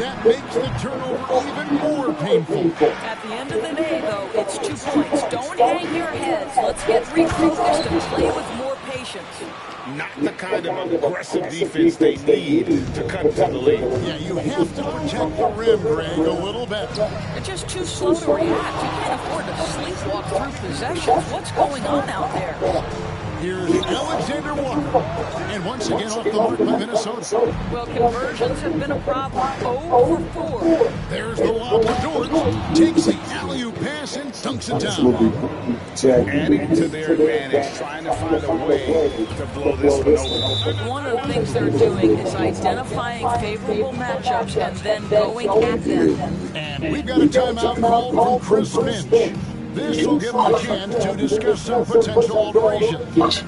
That makes the turnover even more painful. At the end of the day, though, it's 2 points. Don't hang your heads. Let's get refocused and play with more patience. Not the kind of aggressive defense they need to cut to the lead. Yeah, you have to protect the rim, Greg, a little better. They're just too slow to react. You can't afford to sleepwalk through possessions. What's going on out there? Here's Alexander Walker. And once again off the mark by Minnesota. Well, conversions have been a problem. 0 for 4. There's the lob to George. Takes the alley-oop pass and dunks it down. Adding to their advantage, trying to find a way to blow this one open. One of the things they're doing is identifying favorable matchups and then going at them. And we've got a timeout called from Chris Finch. This will give them a chance to discuss some potential alterations.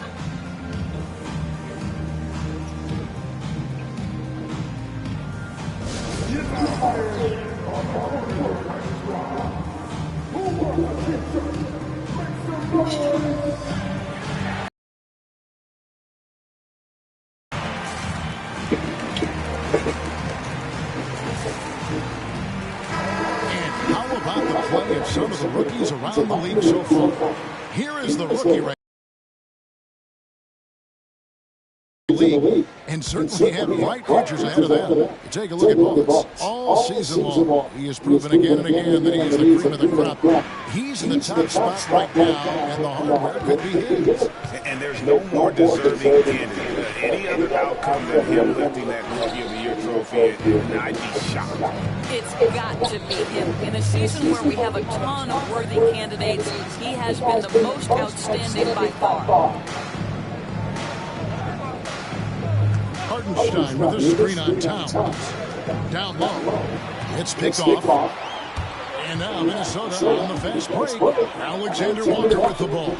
Of some of the rookies around the league so far. Here is the rookie right league, and certainly have bright futures ahead of them. Take a look at Mullins. All season long, he has proven again and again that he is the cream of the crop. He's in the top spot right now, and the hardware could be his. And there's no more deserving candidate. Any other outcome than him lifting that Rookie of the Year trophy, and I'd be shocked. It's got to be him. In a season where we have a ton of worthy candidates, he has been the most outstanding by far. Hartenstein with a screen on Towns. Down low. It's picked off. And now Minnesota on the fast break. Alexander Walker with the ball.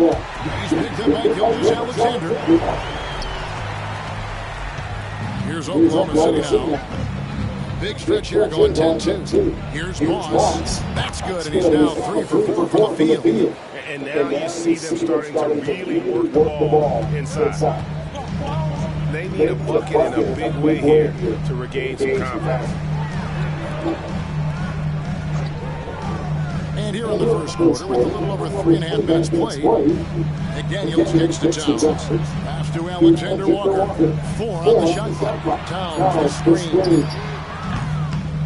He's picked up by Gilgeous-Alexander. Here's Oklahoma City now. Big stretch here going 10-2. Here's Moss. That's good, and he's now 3 for 4 from the field. And now you see them starting to really work the ball inside. They need a bucket in a big way here to regain some confidence. And here in the first quarter, with a little over 3.5 minutes played, McDaniels kicks to Towns. Pass to Alexander Walker. 4 on the shot clock. Towns with screen.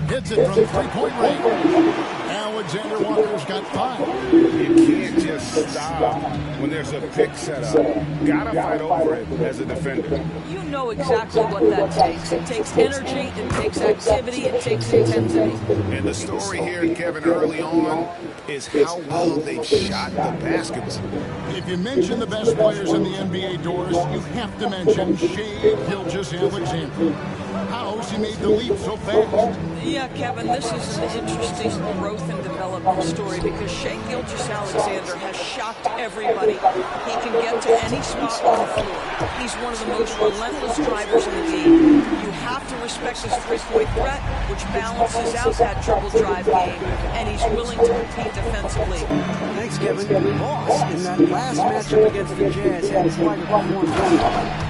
Hits it from three-point range. Alexander Walker's got 5. You can't just stop when there's a pick set up. Gotta fight over it as a defender. You know exactly what that takes. It takes energy, it takes activity, it takes intensity. And the story here, Kevin, early on, is how well they've shot the basketball. If you mention the best players in the NBA, Doris, you have to mention Shai Gilgeous-Alexander. How he made the leap so fast. Yeah, Kevin, this is an interesting growth and development story because Shai Gilgeous-Alexander has shocked everybody. He can get to any spot on the floor. He's one of the most relentless drivers in the game. You have to respect his three-point threat, which balances out that dribble drive game, and he's willing to compete defensively. Thanks, Kevin. Boss, in that last matchup against the Jazz, had quite a performance.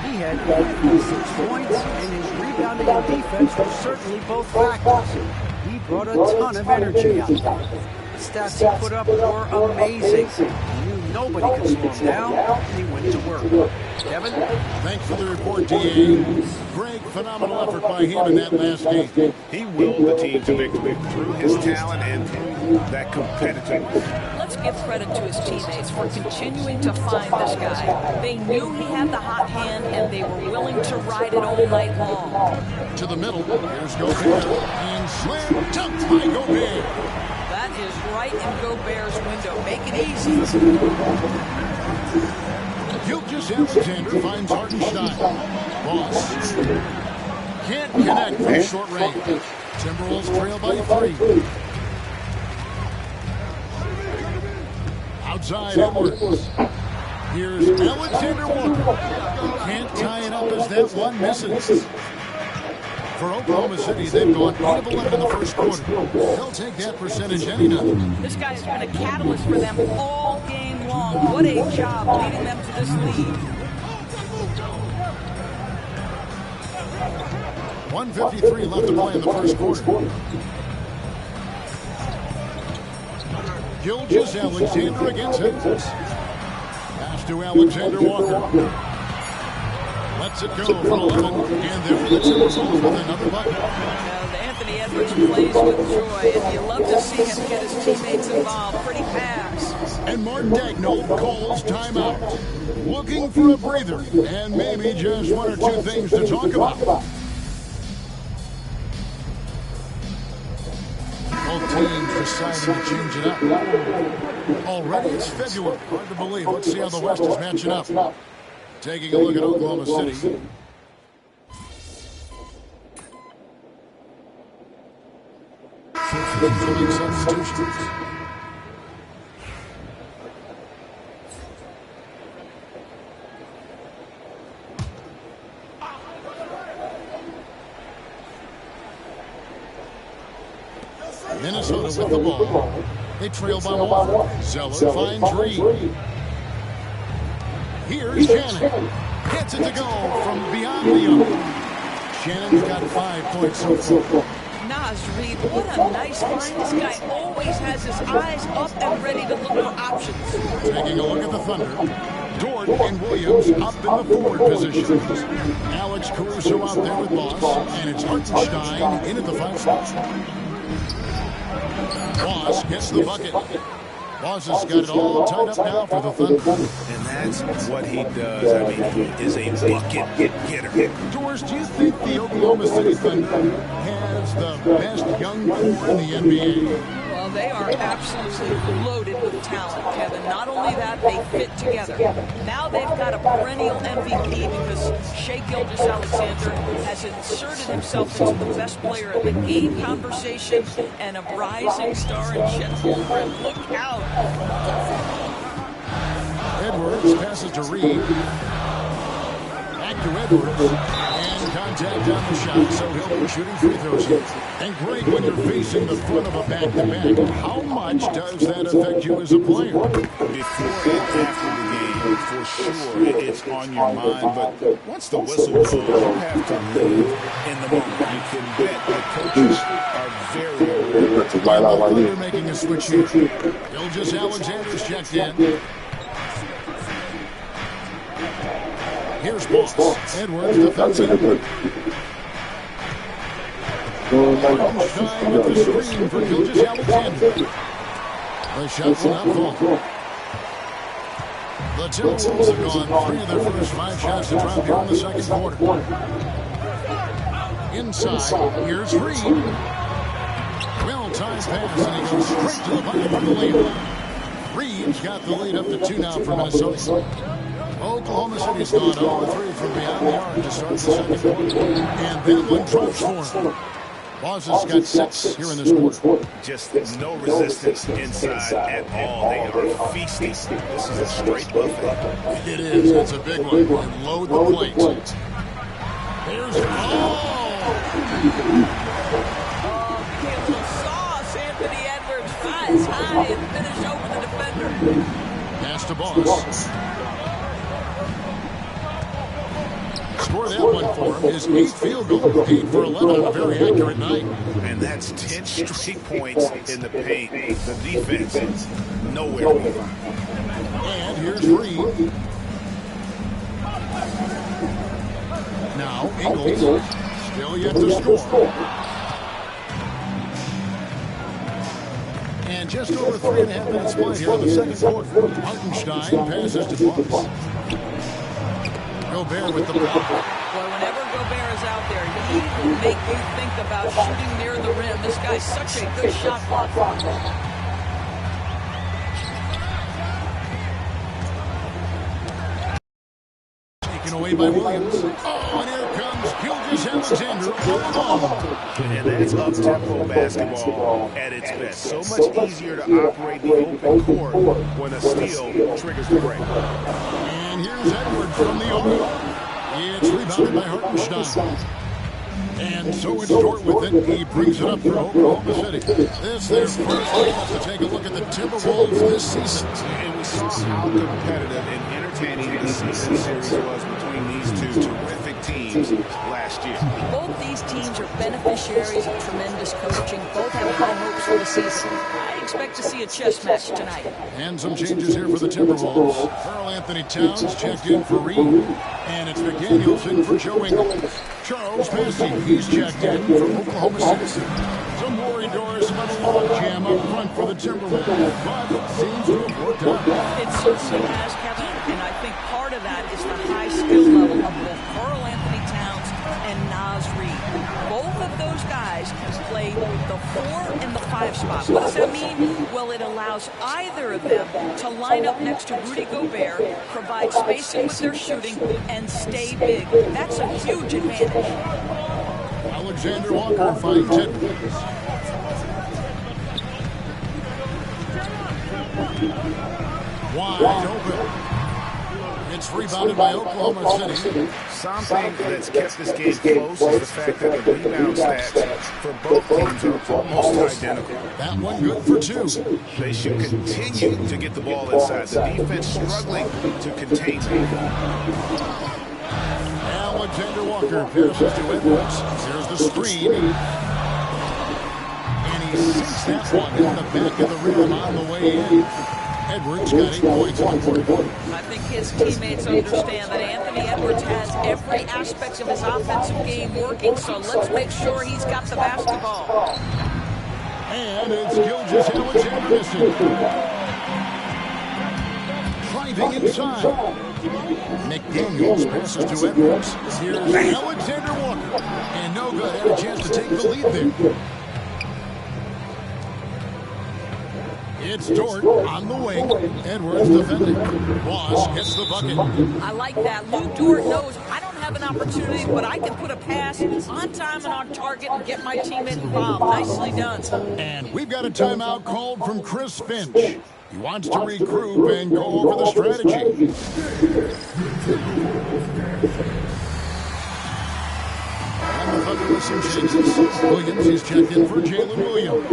He had 56 points, and his rebounding and defense were certainly both factors. He brought a ton of energy out there. The stats he put up were amazing. He knew nobody could slow him down, and he went to work. Kevin? Thanks for the report, D.A. Greg, phenomenal effort by him in that last game. He willed the team to victory through his talent and through that competitiveness. Let's give credit to his teammates for continuing to find this guy. They knew he had the hot hand, and they were willing to ride it all night long. To the middle, here's Gobert, and slam dunked by Gobert. That is right in Gobert's window. Make it easy. Gilgeous-Alexander finds Hartenstein. Moss can't connect from short range. Timberwolves trail by 3. Outside Edwards. Here's Alexander Walker. Can't tie it up as that one misses. For Oklahoma City, they've gone 8 of 11 in the first quarter. They'll take that percentage anytime. This guy has been a catalyst for them all game long. What a job leading them to this lead. 1:53 left to play in the first quarter. Gilgeous-Alexander against Edwards. Pass to Alexander Walker. Lets it go for 11, and there are the Timberwolves with another bucket. Anthony Edwards plays with joy, and you love to see him get his teammates involved. Pretty pass. And Mark Daigneault calls timeout. Looking for a breather, and maybe just one or two things to talk about. Both teams deciding to change it up. Already it's February. Hard to believe. Let's see how the West is matching up. Taking a look at Oklahoma City. Including substitutions. Minnesota with the ball. They trail by one. Zeller finds Reed. Here's Shannon. Gets it to go from beyond the arc. Shannon's got 5 points so far. Naz Reid, what a nice find. This guy always has his eyes up and ready to look for options. Taking a look at the Thunder. Dort and Williams up in the forward positions. Alex Caruso out there with Boss. And it's Hartenstein in at the 5 spot. Boss gets the bucket. Boss has got it all tied up now for the Thunder. And that's what he does. I mean, he is a bucket getter. Doris, do you think the Oklahoma City Thunder has the best young core in the NBA? Well, they are absolutely loaded with talent, Kevin. Not only that, they fit together. Now they've got a perennial MVP because Shai Gilgeous-Alexander has inserted himself into the best player in the game conversation and a rising star in Chet Holmgren. Look out. Edwards passes to Reed. Back to Edwards. And contact on the shot, so he'll be shooting free throws here. And great when you're facing the front of a back-to-back. How much does that affect you as a player? Before and after the game, for sure, it's on your mind. But once the whistle goes, you have to live in the moment. You can bet the coaches are very aware. They're making a switch here. Gilgeous-Alexander's checked in. Here's Boss. Edwards defending. Hartenstein with the screen for Gilgeous-Alexander. The shot will not fall. The Timberwolves have gone 3 of their first 5 shots to drop here in the second quarter. Inside, here's Reed. Well-timed pass, and he goes straight to the bucket for the lead. Reed's got the lead up to 2 now for Minnesota. Oklahoma City's gone 0-3 from beyond the arc to start the second quarter. And that one drops for him. Boss has got 6 here in this quarter. Just no resistance inside at all. They are feasting. This is a straight buffet. It is. It's a big one. And load the plate. There's Sauce, Anthony Edwards rise high and finish over the defender. Pass to Boss. Score that one for him. His 8th field goal. 8 for 11 on a very accurate night. And that's 10 straight points in the paint. The defense is nowhere to be found. And here's Reed. Now Ingles. Still yet to score. And just over 3.5 minutes played here in the second quarter. Hartenstein passes to Boss. Gobert with the ball. Well, whenever Gobert is out there, he will make you think about shooting near the rim. This guy's such a good shot blocker. Taken away by Williams. Oh, and here comes Gilgeous-Alexander on the ball. And that's up-tempo basketball at its best. So much easier to operate the open court when a steal triggers the break. And here's Edwards from the arc. It's rebounded by Hartenstein. And so it's Dort with it. He brings it up for Oklahoma City. This their first chance to take a look at the Timberwolves this season. And we saw how competitive and entertaining the season series was between these two terrific teams. teams last year. Both these teams are beneficiaries of tremendous coaching. Both have high hopes for the season. I expect to see a chess match tonight. And some changes here for the Timberwolves. Karl Anthony Towns checked in for Reed. And it's McDaniels in for Joe Ingles. Charles Massey, he's checked in from Oklahoma City. Some more indoors about a log jam up front for the Timberwolves. But it seems to have worked out. It certainly has, Kevin. And I think part of that is the high skill level of both Karl Anthony Towns and Naz Reid. Both of those guys can play the 4 and the 5 spot. What does that mean? Well, it allows either of them to line up next to Rudy Gobert, provide spacing with their shooting, and stay big. That's a huge advantage. Alexander Walker finds it. Wide open. It's rebounded by Oklahoma City. Something that's kept this game close is the fact that the rebound stats for both teams are almost identical. That one good for 2. They should continue to get the ball inside. The defense struggling to contain them. Alexander Walker passes to Edwards. There's the screen. And he sinks that one in the back of the rim on the way in. Edwards got 8 points on the quarter. I think his teammates understand that Anthony Edwards has every aspect of his offensive game working, so let's make sure he's got the basketball. And it's Gilgeous-Alexander missing. Driving inside. McDaniels passes to Edwards. Here's Alexander Walker. And no good. Had a chance to take the lead there. It's Dort on the wing. Edwards defending. Ross gets the bucket. I like that. Lou Dort knows I don't have an opportunity, but I can put a pass on time and on target and get my teammate involved. Nicely done. And we've got a timeout called from Chris Finch. He wants to regroup and go over the strategy. And the Thunder with some changes. Williams, he's checked in for Jalen Williams.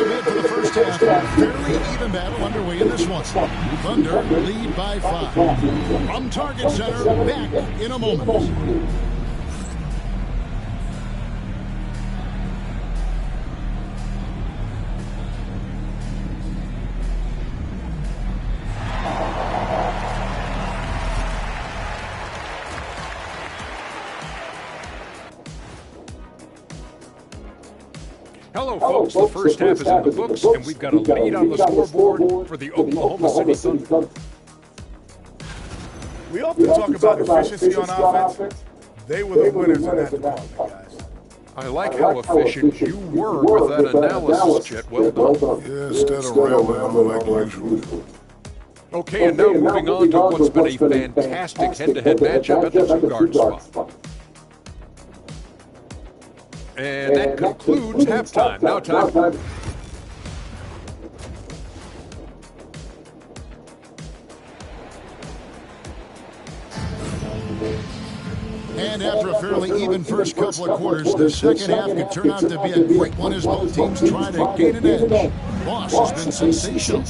For the first half, fairly even battle underway in this one. Thunder lead by 5. From Target Center, back in a moment. Hello, folks. The first half is in the books, and we've got a lead on the scoreboard for the Oklahoma City Thunder. We often talk about efficiency on offense. They were the winners in that department, guys. I like how efficient you were with that analysis, Chet. Well done. Yeah, instead of rambling like usual. Okay, and now moving on to what's been a fantastic head-to-head matchup at the two-guard spot. And that concludes halftime. Now time. And after a fairly even first couple of quarters, the second half could turn out to be a great one as both teams try to gain an edge. Ross has been sensational.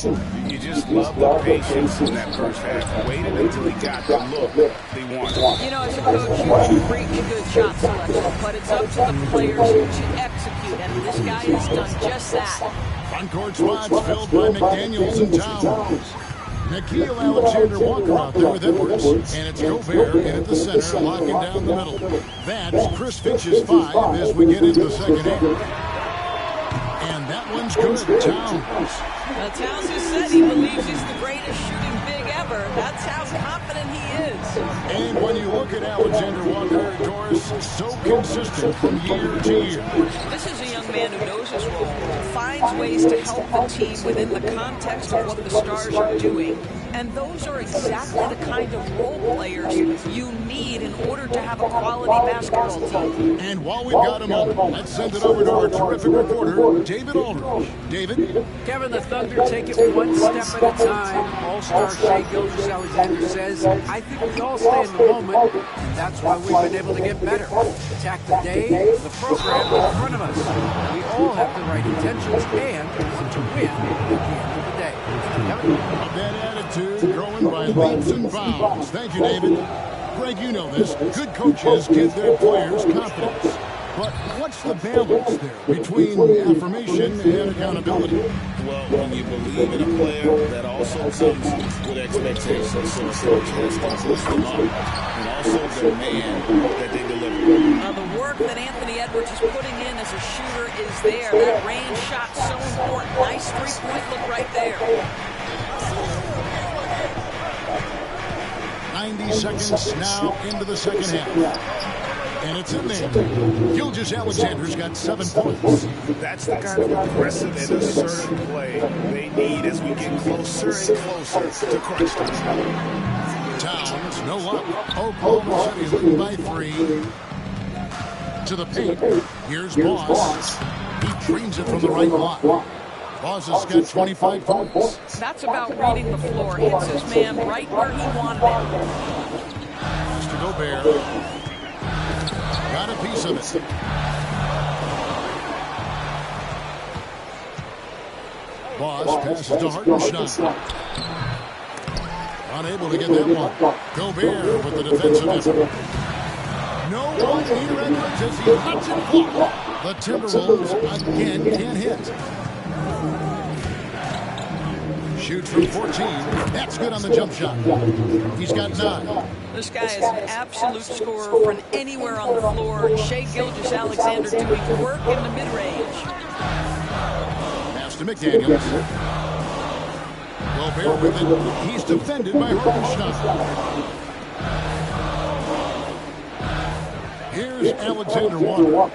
You just love the patience in that first half. Waited until he got the look they wanted. You know, as a coach, you preach a good shot selection, but it's up to the players to execute, and this guy has done just that. Front court spots filled by McDaniels and Towns. Nickeil Alexander-Walker out there with Edwards, and it's Gobert in at the center, locking down the middle. That's Chris Finch's 5 as we get into the second half. And that one's good. Towns. Now, Towns has said he believes he's the greatest shooting big ever. That's how confident he is. And when you look at Alexander Walker, Doris, so consistent from year to year. This is a young man who knows his role, finds ways to help the team within the context of what the Stars are doing. And those are exactly the kind of role players you need in order to have a quality basketball team. And while we've got a moment, let's send it over to our terrific reporter, David Aldridge. David? Kevin, the Thunder take it one step at a time. All-star Shai Gilgeous-Alexander says, I think we all stay in the moment, and that's why we've been able to get better. Attack the day, the program in front of us. We all have the right intentions and want to win at the end of the day. That attitude growing by leaps and bounds. Thank you, David. Greg, you know this. Good coaches give their players confidence. But what's the balance there between affirmation and accountability? Well, when you believe in a player, that also comes with expectations. So the coach has to boost them up and also demand that they deliver. The work that Anthony Edwards is putting in as a shooter is there. That range shot so important. Nice three-point look right there. 90 seconds now into the second half. And it's in there. Gilgeous-Alexander's got 7 points. That's the kind of aggressive and assertive play they need as we get closer and closer to crunch time. Towns, no luck. Oklahoma City leading by 3. To the paint. Here's Boss. He dreams it from the right block. Boss has got 25 points. That's about reading the floor. Hits his man right where he wanted him. Pass to Gobert. Got a piece of it. Boss passes to Hartenstein. Unable to get that one. Gobert with the defensive effort. No one near Edwards as he lets it block. The Timberwolves again can't hit. Shoots from 14. That's good on the jump shot. He's got 9. This guy is an absolute scorer from anywhere on the floor. Shai Gilgeous-Alexander doing work in the mid-range. Pass to McDaniels. Gobert with it. He's defended by Hartenstein. Here's Alexander Walker.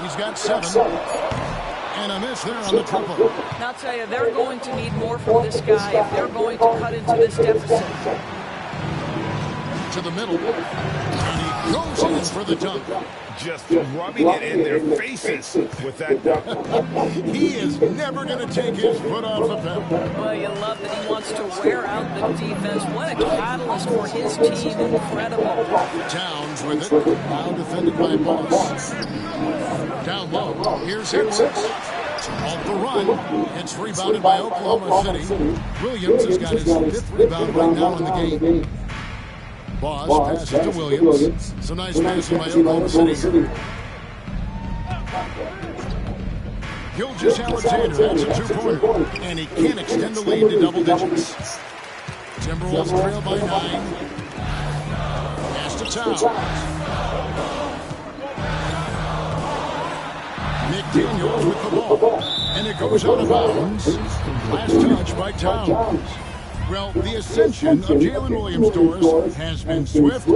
He's got 7. And a miss there on the triple. And I'll tell you, they're going to need more from this guy if they're going to cut into this deficit. To the middle. And he goes in for the dunk. Just rubbing it in their faces with that dunk. He is never going to take his foot off the pedal. Well, you love that he wants to wear out the defense. What a catalyst for his team. Incredible. Towns with it. Now defended by Boss. Down low. Here's Edwards. Off the run. It's rebounded by Oklahoma City. Williams has got his 5th rebound right now in the game. Boss passes to Williams. Some nice passing by Oklahoma City. Gilgeous-Alexander, that's a 2-pointer. And he can't extend the lead to double digits. Timberwolves trail by 9. Pass to Towns. McDaniels with the ball. And it goes out of bounds. Last touch by Towns. Well, the ascension of Jalen Williams-Dort has been swift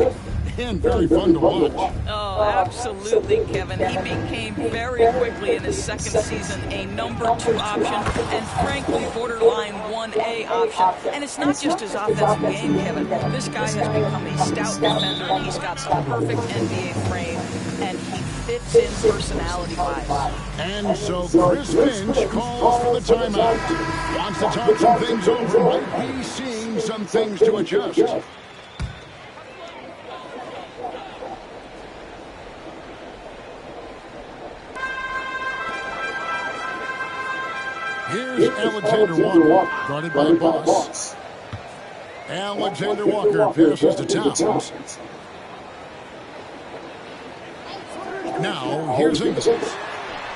and very fun to watch. Oh, absolutely, Kevin. He became very quickly in his second season a number 2 option and, frankly, borderline 1A option. And it's not just his offensive game, Kevin. This guy has become a stout defender. He's got the perfect NBA frame, and he fits in personality-wise. And so Chris Finch calls for the timeout. Wants to talk some things over. Might be seeing some things to adjust. Here's Alexander Walker, guarded by Boss. Alexander Walker passes to Towns. Now, here's Ingles.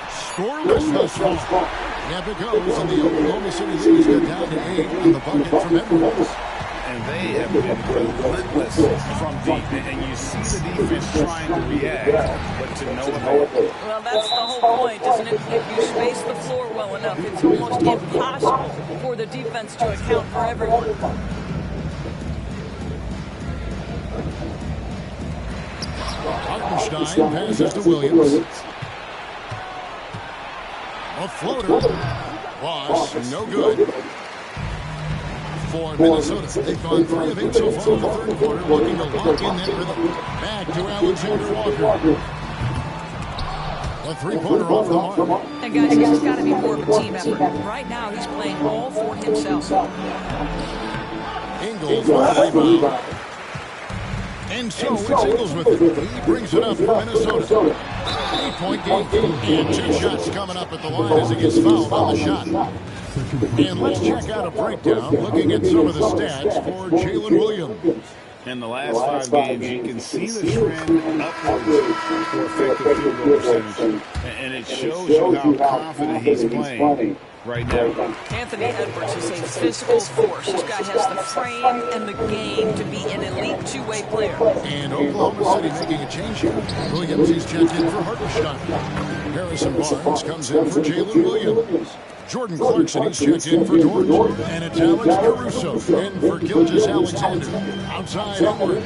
Scoreless thus far. Yep, it goes, and the Oklahoma City Leagues go down to 8 on the bucket from Edwards. And they have been relentless from deep. And you see the defense trying to react, but to no avail. Well, that's the whole point, isn't it? If you space the floor well enough, it's almost impossible for the defense to account for everyone. Hartenstein passes to Williams. A floater. Boss, no good. For Minnesota, they've gone 3 of 8 so far in the third quarter, looking to lock in that rhythm. Back to Alexander Walker. A 3-pointer off the mark. And guys, this has got to be more of a team effort. Right now, he's playing all for himself. Ingles with the rebound. And so it's Ingles with it. He brings it up for Minnesota. 8-point game. And 2 shots coming up at the line as he gets fouled on the shot. And let's check out a breakdown looking at some of the stats for Jalen Williams. In the last 5 games, you can see the trend upwards for effective field goal percentage. And it shows you how confident he's playing right now. Anthony Edwards is a physical force. This guy has the frame and the game to be an elite two-way player. And Oklahoma City making a change here. Williams is checked in for Hartenstein. Harrison Barnes comes in for Jalen Williams. Jordan Clarkson, he's checked in for George. And it's Alex Caruso in for Gilgeous-Alexander. Outside Edwards.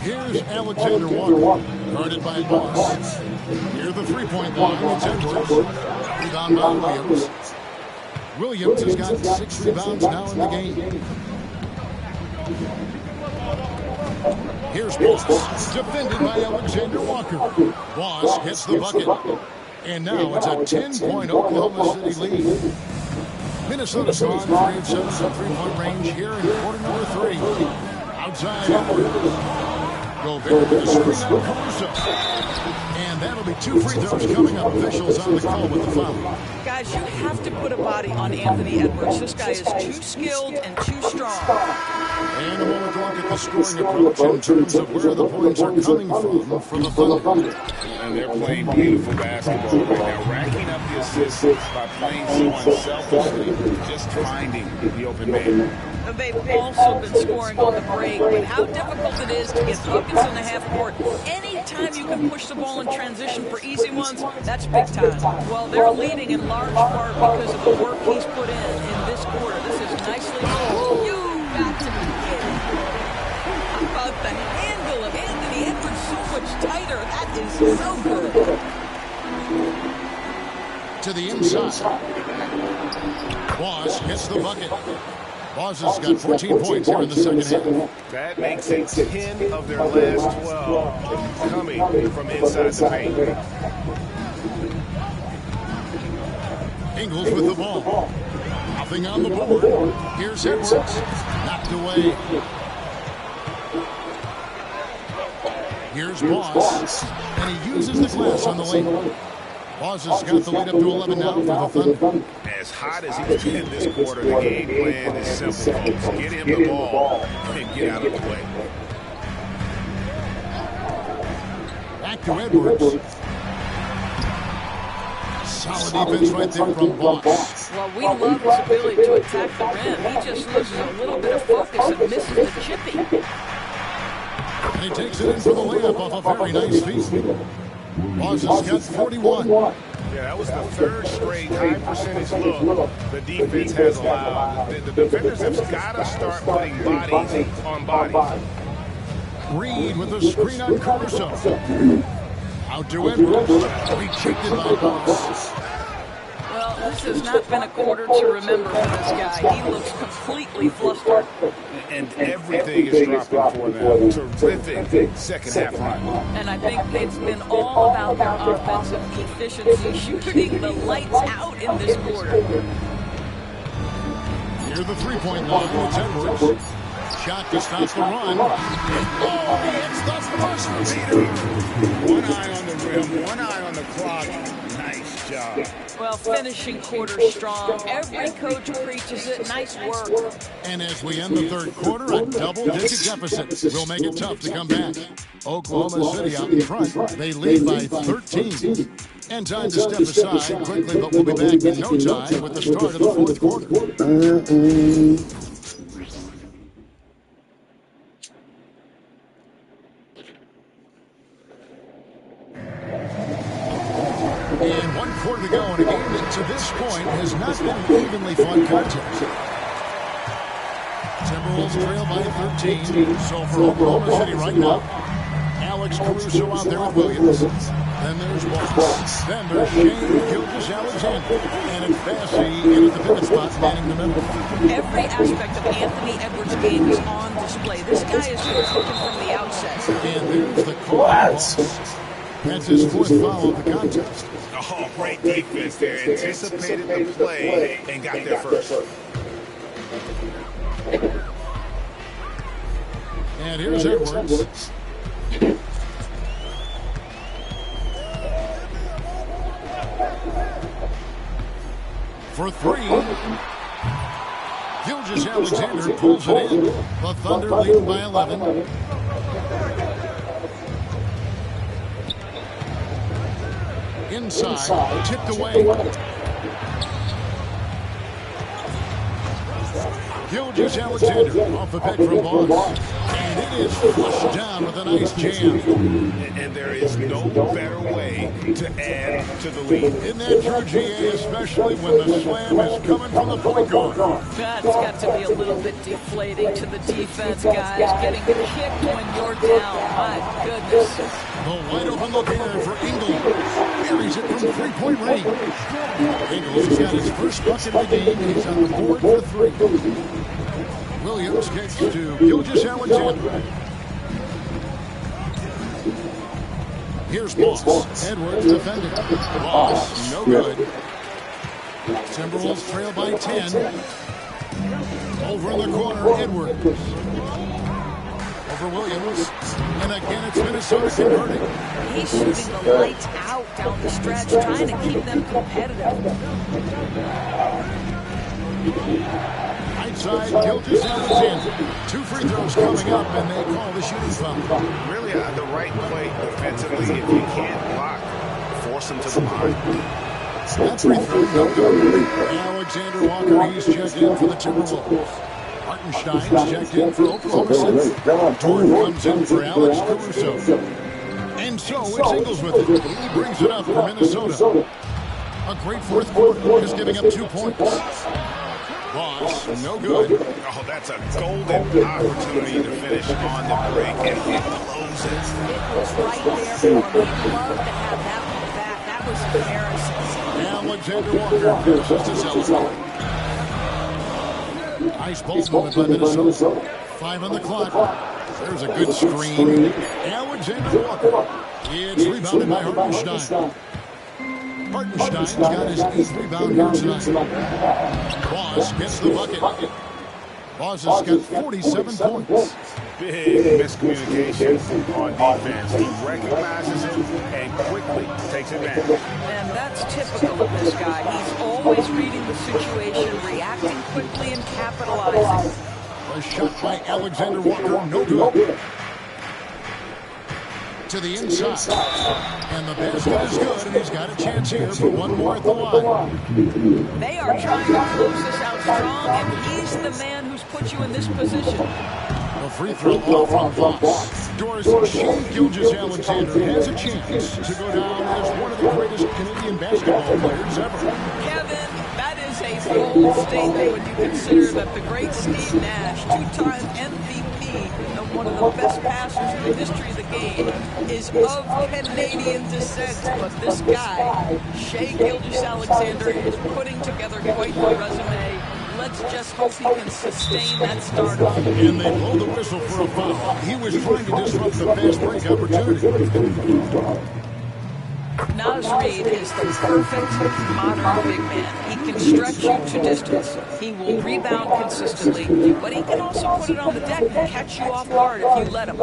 Here's Alexander Walker, guarded by Boss. Near the three-point line, it's Edwards. Rebound by Williams. Williams has got 6 rebounds now in the game. Here's Boss, defended by Alexander Walker. Boss hits the bucket. And now it's a 10-point Oklahoma City lead. Minnesota's gone 3 of 7 from three-point range here in quarter number 3. Outside Edwards. Gobert with a screen on Caruso. And that'll be 2 free throws coming up. Officials on the call with the foul. Guys, you have to put a body on Anthony Edwards. This guy is too skilled and too strong. And a moment to look at the scoring approach in terms of where the points are coming from for the Thunder. And they're playing beautiful basketball right now, racking up the assists by playing so unselfishly, just finding the open man. They've also been scoring on the break, but how difficult it is to get buckets in the half court. Anytime you can push the ball in transition for easy ones, that's big time. Well, they're leading in large part because of the work he's put in this quarter. This is nicely done. You got to be kidding. How about the handle of Anthony Edwards so much tighter? That is so good. To the inside. Boss hits the bucket. Boss has got 14 points here in the second half. That makes it 10 of their last 12 coming from inside the paint. Ingles with the ball. Nothing on the board. Here's Edwards. Knocked away. Here's Boss. And he uses the glass on the lane. Boss has got the lead up to 11 now for the Thunder. As hot as he's been this quarter, the game plan is simple, folks. Get him the ball and get out of the way. Back to Edwards. Solid defense right there from Boss. Well, we love his ability to attack the rim. He just loses a little bit of focus and misses the chippy. And he takes it in for the layup off a very nice feed. Boss has got 41. Yeah, that was the 3rd straight high percentage look the defense has allowed. The defenders have got to start putting bodies on bodies. Reed with a screen on Caruso. Out to Edwards. Rejected by Boss. Well, this has not been a quarter to remember for this guy. He looks completely flustered. And everything is dropping for them. Terrific second half run. And I think it's been all about their offensive efficiency, shooting the lights out in this quarter. Near the three-point line, it's Edwards. Shot to stop the run. Oh, he hits the first beater. One eye on the rim, one eye on the clock. Nice job. Well, finishing quarter strong. Every coach preaches it. Nice work. And as we end the third quarter, a double-digit deficit will make it tough to come back. Oklahoma City out in front. They lead by 13. And time to step aside quickly, but we'll be back in no time with the start of the fourth quarter. And 1 quarter to go in a game that to this point has not been an evenly fun contest. Timberwolves trail by 13. So for Oklahoma City right now, Alex Caruso out there with Williams. Then there's Boss. Then there's Shane Gilgeous-Alexander. And it's Bassey in at the pivot spot, manning the middle. Every aspect of Anthony Edwards' game is on display. This guy is cooking from the outset. And there's the call. That's his 4th foul of the contest. Oh, great defense there. Anticipated the play and got there first. And here's Edwards. for three. Gilgeous-Alexander pulls it in. The Thunder lead by 11. Inside, tipped away. Gilgeous-Alexander off the pick from Boss. And it is flushed down with a nice jam. And there is no better way to add to the lead. Isn't that true, GA, especially when the slam is coming from the point guard? That's got to be a little bit deflating to the defense, guys. Getting kicked when you're down. My goodness. The wide open look here for Ingles. Carries it from three-point range. Ingles has got his first bucket of the game. He's on the board for three. Williams kicks to Gilgeous-Alexander. Here's Boss. Edwards defending. Boss, no good. Timberwolves trail by 10. Over in the corner, Edwards. Over Williams. And again, it's Minnesota converting. He's shooting the lights out down the stretch, trying to keep them competitive. Right side, Gilgeous-Alexander. 2 free throws coming up, and they call the shooting foul. Really the right play defensively. If you can't block, force them to the line. That free throw, no good. Alexander Walker, he's checked in for the Timberwolves. Hartenstein's checked in for Oklahoma City. Jordan comes in for Alex Caruso. And so it's Ingles with it. He brings it up for Minnesota. A great fourth quarter, just giving up 2 points. Boss, no good. Oh, that's a golden opportunity to finish on the break, and it closes. It was right there for him. He'd love to have that one back. That was embarrassing. Alexander Walker passes to Sullivan. Nice ball movement by Minnesota. 5 on the clock. There's a good screen. Alexander Walker. It's rebounded by Hartenstein. Hartenstein's got his 8th rebound here tonight. Boss gets the bucket. Boss has got 47 points. Big miscommunication on defense. He recognizes it and quickly takes advantage. And that's typical of this guy. He's always reading the situation, reacting quickly and capitalizing. A shot by Alexander Walker, no good. To the inside. And the basket is good, and he's got a chance here for one more at the line. They are trying to close this out strong, and he's the man who's put you in this position. A free throw ball from Voss. Doris Shea Gilgeous-Alexander has a chance to go down as one of the greatest Canadian basketball players ever. Kevin, that is a bold statement when you consider that the great Steve Nash, 2-time MVP, and one of the best passers in the history of the game, is of Canadian descent. But this guy, Shea Gilgeous-Alexander, is putting together quite the resume. Let's just hope he can sustain that stardom. And they blow the whistle for a foul. He was trying to disrupt the fast break opportunity. Naz Reid is the perfect modern big man. He can stretch you to distance. He will rebound consistently, but he can also put it on the deck and catch you off guard if you let him.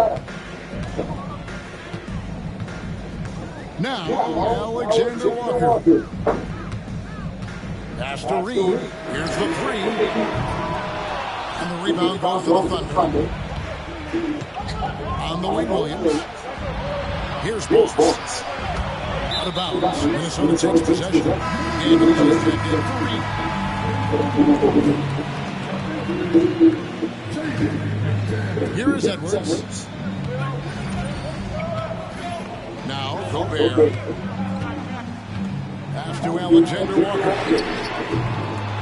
Now, Alexander Walker. Pass to Reid. Here's the three. And the rebound goes to the Thunder. On the wing, Williams. Here's Boss. Out of bounds. Minnesota takes possession. And he's checked in for Reid. Here is Edwards. Now, Gobert. Pass to Alexander Walker.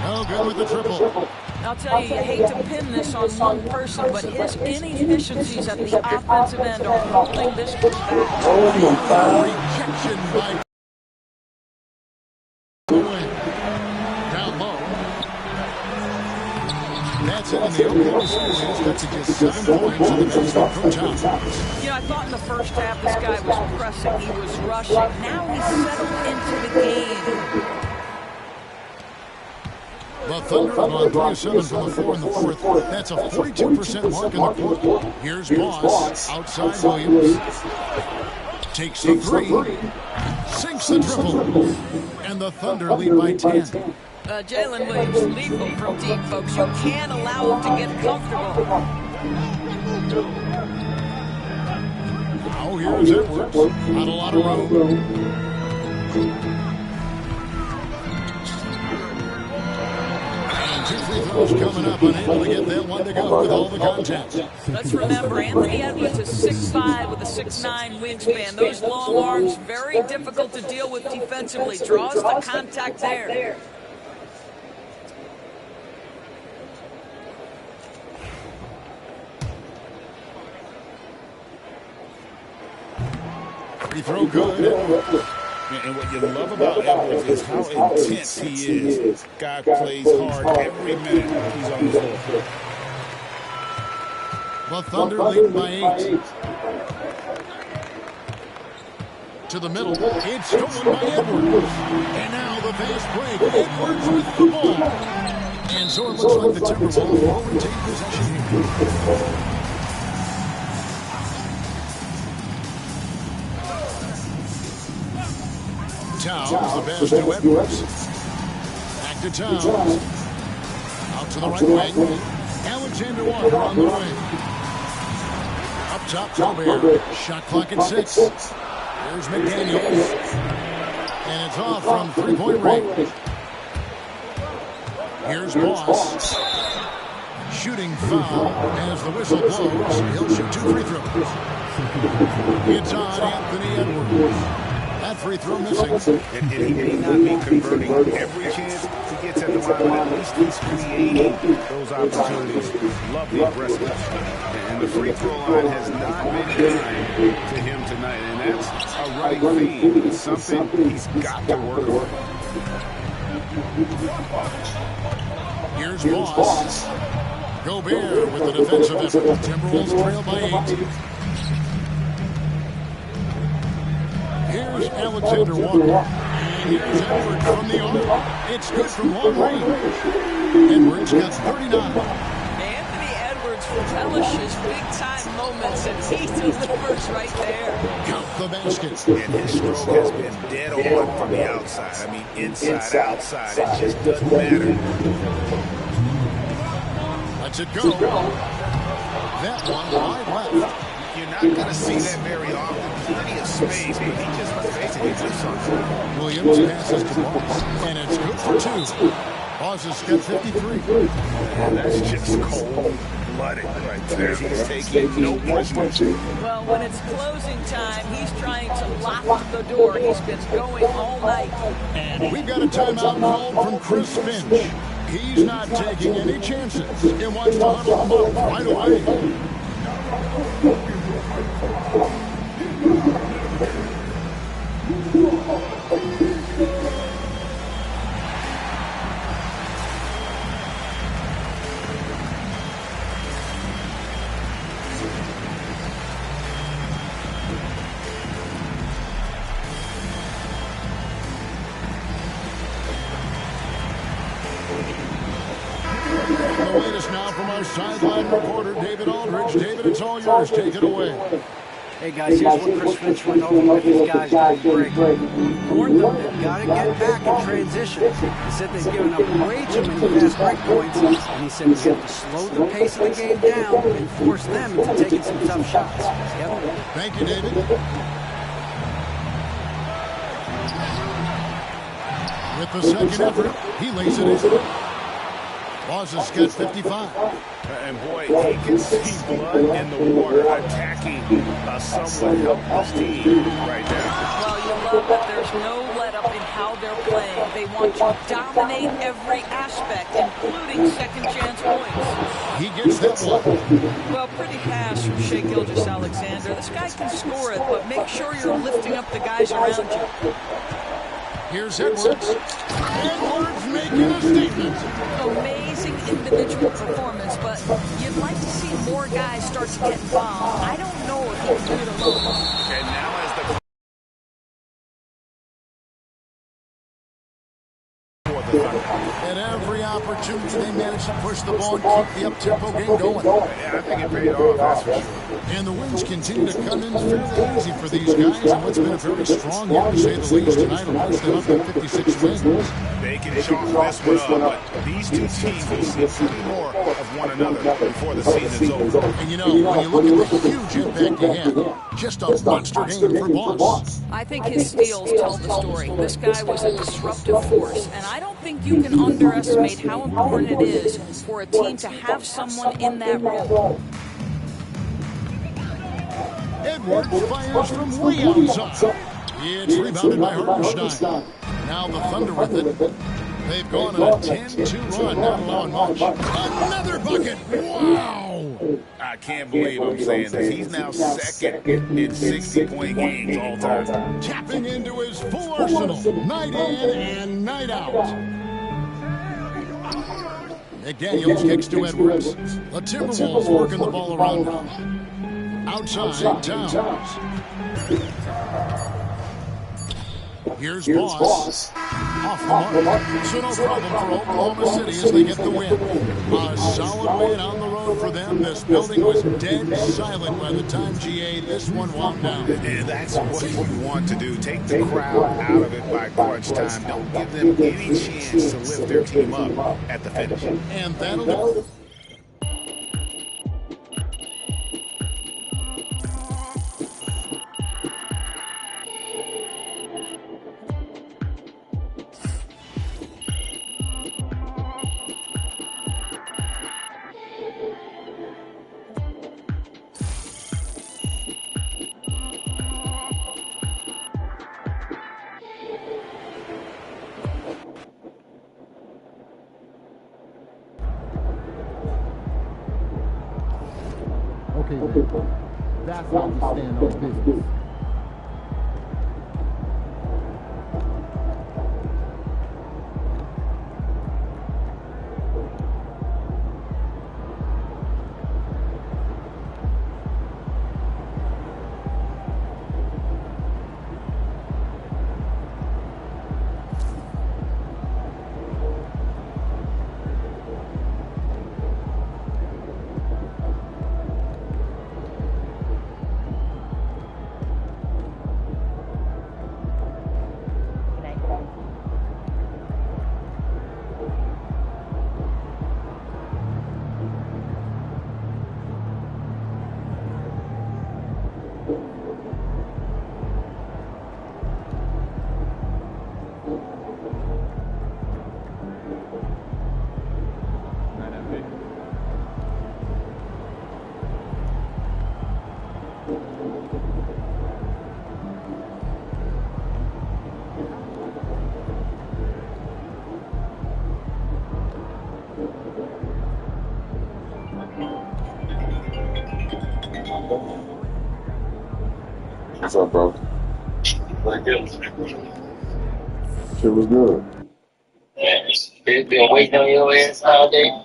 No good with the triple. I'll tell you, you hate to pin this on one person, but his inefficiencies at the offensive end are holding this one back. Rejection by down low. That's it in the Oklahoma City has got to just 7 points in the Minnesota Coach House. You know, I thought in the first half this guy was pressing, he was rushing. Now he's settled into the game. The Thunder have gone 3 of 7 from the floor in the fourth. That's a 42% mark in the quarter. Here's Boss outside Williams. Takes the three. Sinks the triple. And the Thunder lead by 10. Jalen Williams, lethal from deep, folks. You can't allow him to get comfortable. Oh, here's Edwards. Not a lot of room. And 2 free throws coming up, unable to get that one to go with all the contact. Let's remember, Anthony Edwards is 6'5" with a 6'9" wingspan. Those long arms, very difficult to deal with defensively. Draws the contact there. Free throw good. And what you love about Edwards is how intense he is. Guy plays hard every minute he's on the floor. The Thunder lead by 8. To the middle. It's stolen by Edwards. And now the fast break. Edwards with the ball. And so it looks like the Timberwolves will retain possession here. Towns, the pass to Edwards. Back to Towns. Out to the right wing. Alexander Walker on the wing. Up top, Gobert. Shot clock at 6. Here's McDaniels. And it's off from three-point range. Here's Boss. Shooting foul as the whistle blows. He'll shoot 2 free throws. It's on Anthony Edwards. That free throw missing. And he may not be converting every chance he gets at the line, but at least he's creating those opportunities. Love the aggressiveness. And the free throw line has not been kind to him tonight. And that's a running theme. It's something he's got to work on. Here's Boss. Gobert with the defensive effort. Timberwolves trail by 8. Here's Alexander Walker. And here's Edwards from the arc. It's good from long range. Edwards got 39. Anthony Edwards relishes big-time moments, and he delivers right there. Count the basket. And his stroke has been dead on from the outside. I mean, inside, outside. It just doesn't matter. Lets it go. That one wide left. You're not going to see that very often. Plenty of space, but he just basically did something. Williams passes to Boss, and it's good for 2. Boss has got 53. And that's just cold-blooded right there. He's taking no prisoners. Well, when it's closing time, he's trying to lock the door. He's been going all night. And we've got a timeout called from Chris Finch. He's not taking any chances and wants to huddle them up right away. The latest now from our sideline reporter, David Aldridge. David, it's all yours. Take it away. Hey guys, here's what Chris Finch went over with his guys during break. Warned them they've got to get back in transition. He said they've given up way too many fast break points, and he said we have to slow the pace of the game down and force them into taking some tough shots. Yep. Thank you, David. With the second effort, he lays it in. Boss has got 55. And boy, he can see blood in the water attacking a somewhat helpless team right now. Well, you love that there's no let-up in how they're playing. They want to dominate every aspect, including second-chance points. He gets that one. Well, pretty pass from Shai Gilgeous-Alexander. This guy can score it, but make sure you're lifting up the guys around you. Here's Edwards. Edwards making a statement. Amazing individual performance, but you'd like to see more guys start to get involved. I don't know if he can do it alone. And now as the At every opportunity, they managed to push the ball and keep the up-tempo game going. Yeah, I think it paid off, that's for sure. And the wins continue to come in fairly easy for these guys in what's been a very strong year, to say the least. Tonight will push them up to 56 wins. They can chalk this one up, but these two teams will see plenty more of one another before the season's over. And you know, when you look at the huge impact he had, just a monster game for Boss. I think his steals tell the story. This guy was a disruptive force, and I don't think you can underestimate how important it is for a team to have someone in that role. Edwards fires from way outside. It's rebounded by Hartenstein. Now the Thunder with it. They've gone on a 10-2 run, not allowing much. Another bucket. Wow. I can't believe I'm saying this. He's now second in 60-point games all time. Tapping into his full arsenal. Night in and night out. McDaniels kicks to Edwards. The Timberwolves working the ball around them. Outside, Towns. Here's Boss. Off the mark. So no problem for Oklahoma City as they get the win. A solid win on the road for them. This building was dead silent by the time GA this one wound down. And that's what you want to do. Take the crowd out of it by crunch time. Don't give them any chance to lift their team up at the finish. And that'll do it. That's how we stand on business. What's up, bro? What good? Shit was good. Man, it's been waiting on your ass all day.